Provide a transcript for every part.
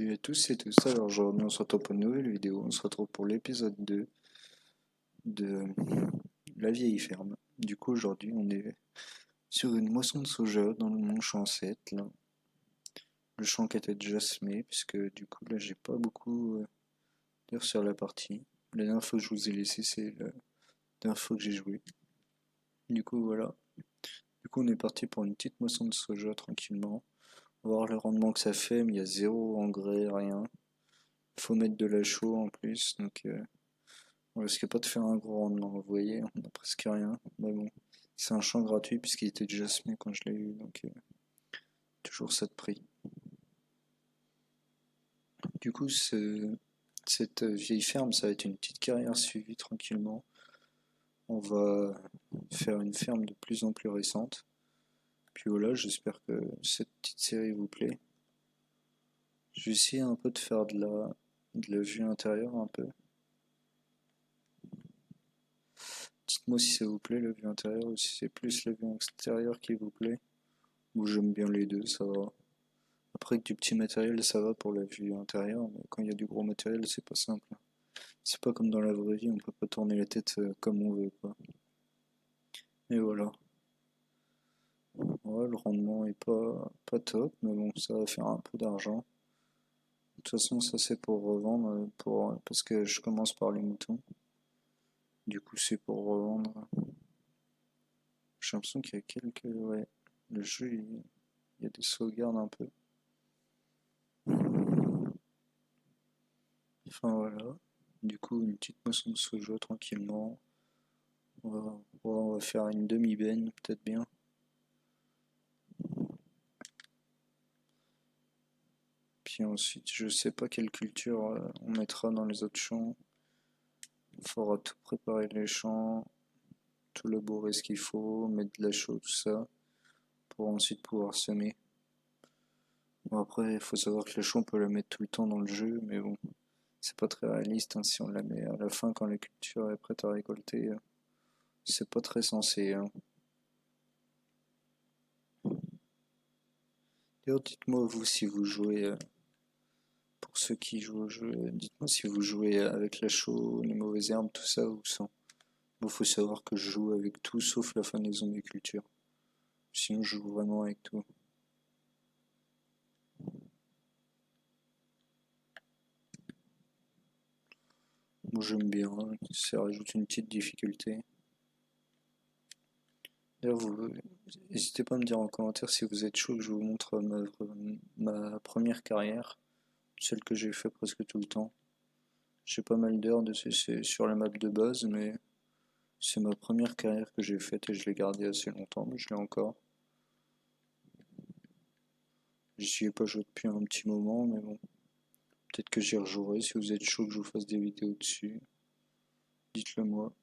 Salut à tous et tous, alors aujourd'hui on se retrouve pour une nouvelle vidéo, on se retrouve pour l'épisode 2 de La vieille ferme. Du coup aujourd'hui on est sur une moisson de soja dans le mont Chancette, là. Le champ qui était déjà semé, puisque du coup là j'ai pas beaucoup d'heures sur la partie. La dernière fois que je vous ai laissé c'est la dernière fois que j'ai joué. Du coup voilà, du coup on est parti pour une petite moisson de soja tranquillement. On va voir le rendement que ça fait, mais il y a zéro engrais, rien. Il faut mettre de la chaux en plus, donc on risque pas de faire un gros rendement, vous voyez, on a presque rien. Mais bon, c'est un champ gratuit puisqu'il était déjà semé quand je l'ai eu, donc toujours ça de prix. Du coup, cette vieille ferme, ça va être une petite carrière suivie tranquillement. On va faire une ferme de plus en plus récente. Puis voilà, j'espère que cette petite série vous plaît. Je vais essayer un peu de faire de la vue intérieure un peu. Dites-moi si ça vous plaît la vue intérieure ou si c'est plus la vue extérieure qui vous plaît. Moi j'aime bien les deux, ça va. Après, avec du petit matériel, ça va pour la vue intérieure, mais quand il y a du gros matériel, c'est pas simple. C'est pas comme dans la vraie vie, on peut pas tourner la tête comme on veut, quoi. Et voilà. Ouais, le rendement est pas top, mais bon, ça va faire un peu d'argent. De toute façon, ça c'est pour revendre, parce que je commence par les moutons. Du coup, c'est pour revendre. J'ai l'impression qu'il y a quelques... Ouais, le jeu, il y a des sauvegardes un peu. Enfin voilà. Du coup, une petite moisson de soja tranquillement. On va faire une demi-benne, peut-être bien. Puis ensuite, je sais pas quelle culture on mettra dans les autres champs. Il faudra tout préparer les champs, tout labourer ce qu'il faut, mettre de la chaux, tout ça, pour ensuite pouvoir semer. Bon, après, il faut savoir que la chaux, on peut la mettre tout le temps dans le jeu, mais bon, c'est pas très réaliste, hein, si on la met à la fin quand la culture est prête à récolter. C'est pas très sensé, hein. D'ailleurs, dites-moi vous si vous jouez, pour ceux qui jouent au jeu, dites-moi si vous jouez avec la chaux, les mauvaises herbes, tout ça, ou sans. Bon, faut savoir que je joue avec tout sauf la fin des zombies culture. Sinon, je joue vraiment avec tout. Moi, j'aime bien, hein, ça rajoute une petite difficulté. D'ailleurs, vous n'hésitez pas à me dire en commentaire si vous êtes chaud que je vous montre ma première carrière, celle que j'ai fait presque tout le temps. J'ai pas mal d'heures dessus, c'est sur la map de base, mais c'est ma première carrière que j'ai faite et je l'ai gardée assez longtemps, mais je l'ai encore. J'y ai pas joué depuis un petit moment, mais bon. Peut-être que j'y rejouerai. Si vous êtes chaud que je vous fasse des vidéos dessus, dites-le moi.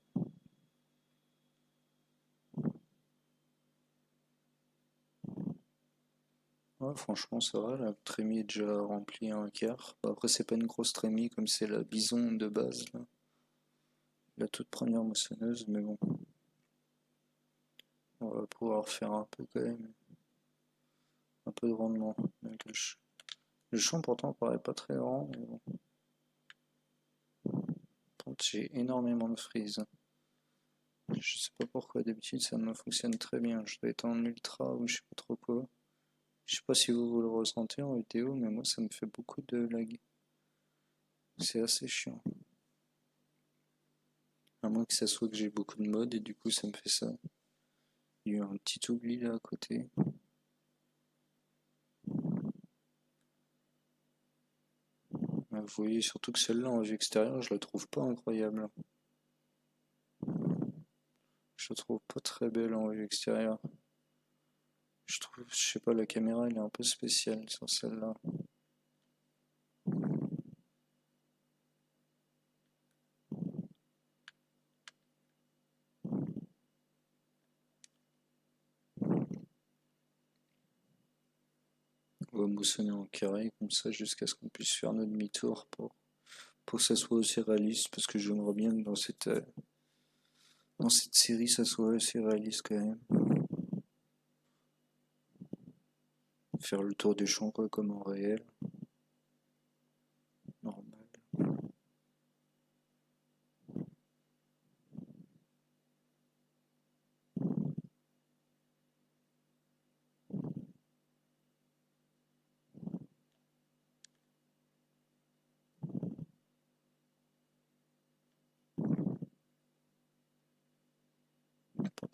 Ouais, franchement, ça va. La trémie est déjà remplie à un quart. Bon, après, c'est pas une grosse trémie comme c'est la bison de base, là. La toute première moissonneuse, mais bon. On va pouvoir faire un peu quand même. Un peu de rendement. Le champ, pourtant, paraît pas très grand, mais bon. Par contre, j'ai énormément de frises. Je sais pas pourquoi, d'habitude, ça me fonctionne très bien. Je dois être en ultra ou je sais pas trop quoi. Je sais pas si vous le ressentez en vidéo, mais moi ça me fait beaucoup de lag. C'est assez chiant. À moins que ça soit que j'ai beaucoup de mods et du coup ça me fait ça. Il y a eu un petit oubli là à côté. Vous voyez surtout que celle-là en vue extérieure, je la trouve pas incroyable. Je la trouve pas très belle en vue extérieure. Je trouve, je sais pas, la caméra elle est un peu spéciale sur celle-là. On va moissonner en carré comme ça jusqu'à ce qu'on puisse faire notre demi-tour pour que ça soit aussi réaliste parce que j'aimerais bien que dans cette série ça soit assez réaliste quand même. Faire le tour des champs quoi comme en réel.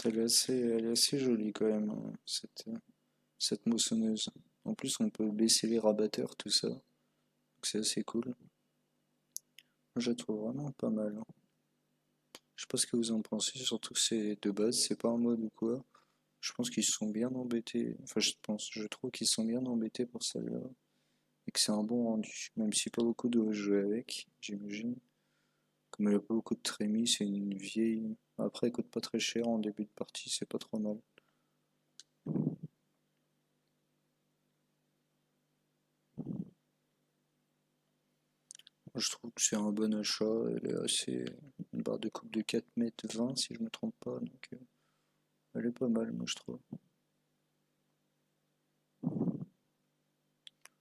Elle est assez jolie quand même, hein, cette moissonneuse. En plus, on peut baisser les rabatteurs, tout ça. Donc c'est assez cool. Moi, je la trouve vraiment pas mal, hein. Je sais pas ce que vous en pensez, surtout que c'est de base, c'est pas un mode ou quoi. Je pense qu'ils se sont bien embêtés. Enfin, je trouve qu'ils se sont bien embêtés pour celle-là. Et que c'est un bon rendu. Même si pas beaucoup de jouer avec, j'imagine. Comme elle a pas beaucoup de trémies, c'est une vieille. Après, elle coûte pas très cher en début de partie, c'est pas trop mal. Je trouve que c'est un bon achat. Elle est assez. Une barre de coupe de 4,20 m si je me trompe pas. Donc, elle est pas mal, moi je trouve.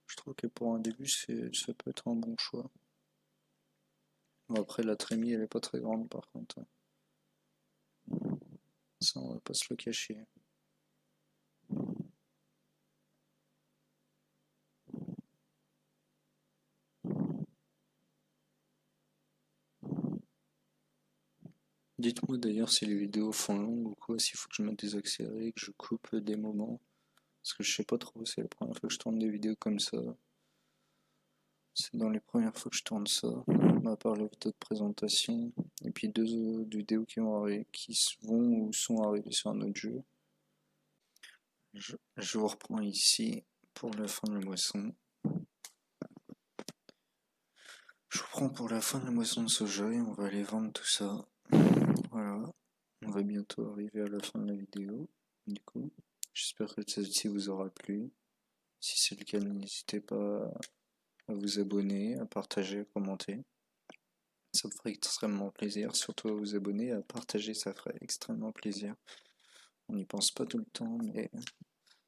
Je trouve que pour un début, ça peut être un bon choix. Bon, après, la trémie, elle est pas très grande par contre, hein. Ça, on va pas se le cacher. Dites-moi d'ailleurs si les vidéos font longues ou quoi, s'il faut que je mette des accélérés, que je coupe des moments. Parce que je sais pas trop, c'est la première fois que je tourne des vidéos comme ça. C'est dans les premières fois que je tourne ça, à part les vidéos de présentation. Et puis deux autres vidéos qui vont ou sont arrivées sur un autre jeu. Je vous reprends ici pour la fin de la moisson. Je vous prends pour la fin de la moisson de soja et on va aller vendre tout ça. Voilà, on va bientôt arriver à la fin de la vidéo. Du coup, j'espère que celle-ci vous aura plu. Si c'est le cas, n'hésitez pas à vous abonner, à partager, à commenter. Ça me ferait extrêmement plaisir, surtout à vous abonner, à partager, ça ferait extrêmement plaisir. On n'y pense pas tout le temps, mais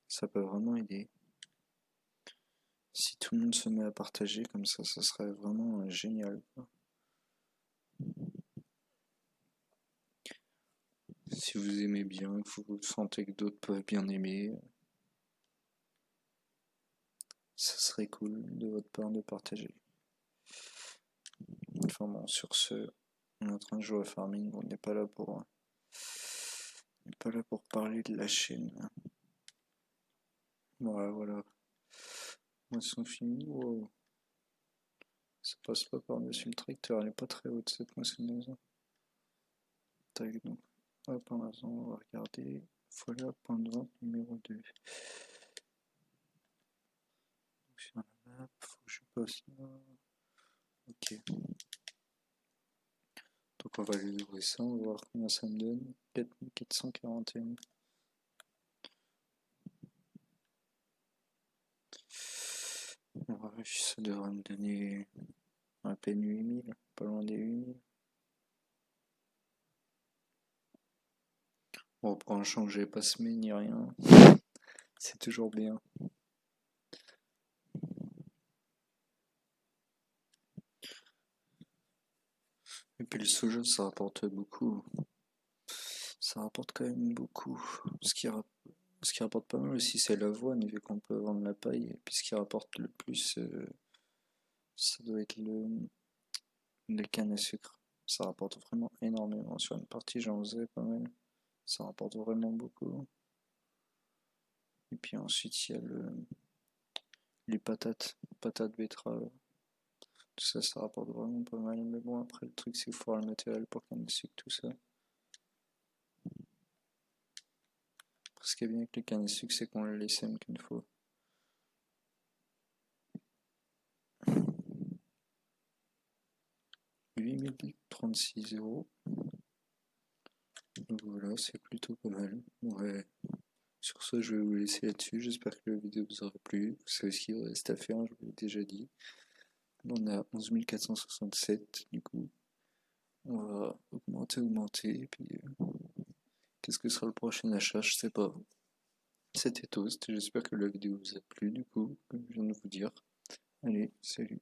ça peut vraiment aider. Si tout le monde se met à partager comme ça serait vraiment génial, quoi. Si vous aimez bien, que vous sentez que d'autres peuvent bien aimer, ça serait cool de votre part de partager. Enfin bon, sur ce, on est en train de jouer à Farming, on n'est pas là pour parler de la chaîne. Voilà. Moisson finie. Wow. Ça passe pas par-dessus le tracteur, elle est pas très haute cette moissonneuse. Tac, donc, hop, en attendant, on va regarder. Voilà, point de vente numéro 2. Donc, sur la map, faut que je passe là. Ok. Donc on va lui ouvrir ça, on va voir combien ça me donne. 4441. Ouais, ça devrait me donner à peine 8000, pas loin des 8000. Bon, pour un champ que j'ai pas semé ni rien, c'est toujours bien. Et puis le soja, ça rapporte beaucoup. Ça rapporte quand même beaucoup. Ce qui rapporte pas mal aussi, c'est l'avoine, vu qu'on peut vendre la paille. Et puis ce qui rapporte le plus, ça doit être les cannes à sucre. Ça rapporte vraiment énormément. Sur une partie, j'en faisais pas mal. Ça rapporte vraiment beaucoup. Et puis ensuite, il y a les patates betteraves. Tout ça, ça rapporte vraiment pas mal. Mais bon, après, le truc, c'est qu'il faut avoir le matériel pour canne à sucre, tout ça. Ce qui est bien avec les cannes à sucre, c'est qu'on les sème qu'une fois. « 8036 €. Donc voilà, c'est plutôt pas mal. Ouais. Sur ce, je vais vous laisser là-dessus. J'espère que la vidéo vous aura plu. Vous savez ce qu'il reste à faire, je vous l'ai déjà dit. On a 11 467, du coup. On va augmenter. Et puis, qu'est-ce que sera le prochain achat? Je sais pas. C'était Toast. J'espère que la vidéo vous a plu, du coup, comme je viens de vous dire. Allez, salut.